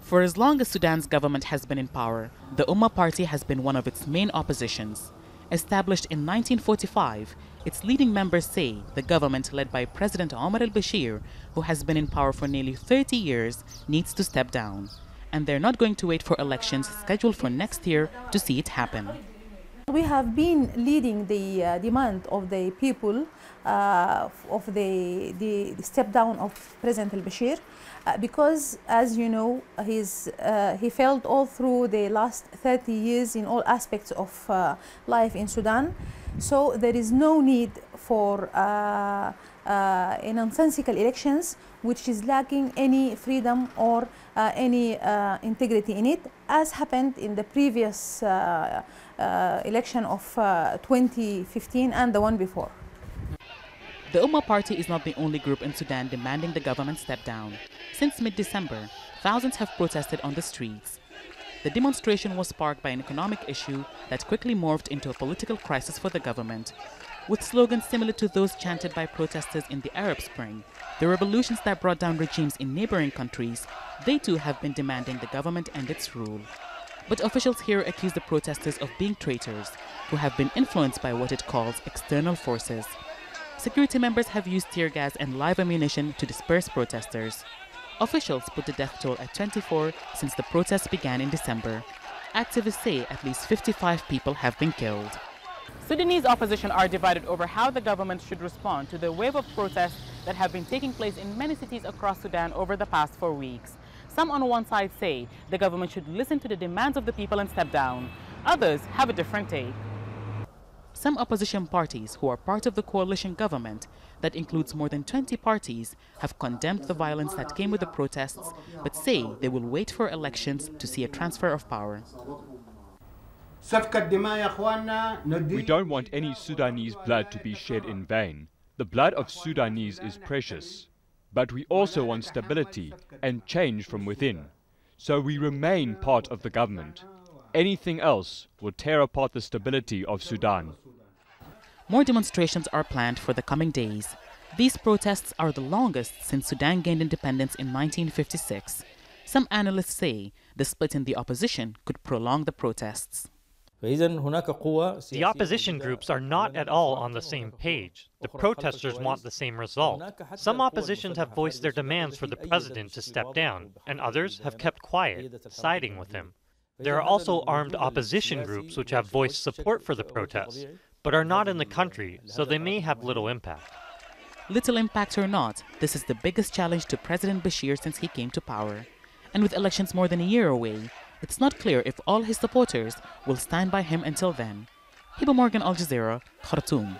For as long as Sudan's government has been in power, the UMMA party has been one of its main oppositions. Established in 1945, its leading members say the government led by President Omar al-Bashir, who has been in power for nearly 30 years, needs to step down. And they're not going to wait for elections scheduled for next year to see it happen. We have been leading the demand of the people of the step down of President al-Bashir because, as you know, he failed all through the last 30 years in all aspects of life in Sudan. So there is no need for nonsensical elections which is lacking any freedom or any integrity in it, as happened in the previous election of 2015 and the one before. The UMMA party is not the only group in Sudan demanding the government step down. Since mid-December, thousands have protested on the streets. The demonstration was sparked by an economic issue that quickly morphed into a political crisis for the government. With slogans similar to those chanted by protesters in the Arab Spring, the revolutions that brought down regimes in neighboring countries, they too have been demanding the government end its rule. But officials here accuse the protesters of being traitors, who have been influenced by what it calls external forces. Security members have used tear gas and live ammunition to disperse protesters. Officials put the death toll at 24 since the protests began in December. Activists say at least 55 people have been killed. Sudanese opposition are divided over how the government should respond to the wave of protests that have been taking place in many cities across Sudan over the past 4 weeks. Some on one side say the government should listen to the demands of the people and step down. Others have a different take. Some opposition parties who are part of the coalition government, that includes more than 20 parties, have condemned the violence that came with the protests, but say they will wait for elections to see a transfer of power. We don't want any Sudanese blood to be shed in vain. The blood of Sudanese is precious. But we also want stability and change from within. So we remain part of the government. Anything else will tear apart the stability of Sudan. More demonstrations are planned for the coming days. These protests are the longest since Sudan gained independence in 1956. Some analysts say the split in the opposition could prolong the protests. The opposition groups are not at all on the same page. The protesters want the same result. Some oppositions have voiced their demands for the president to step down, and others have kept quiet, siding with him. There are also armed opposition groups which have voiced support for the protests, but are not in the country, so they may have little impact. Little impact or not, this is the biggest challenge to President Bashir since he came to power. And with elections more than a year away, it's not clear if all his supporters will stand by him until then. Hiba, Al Jazeera, Khartoum.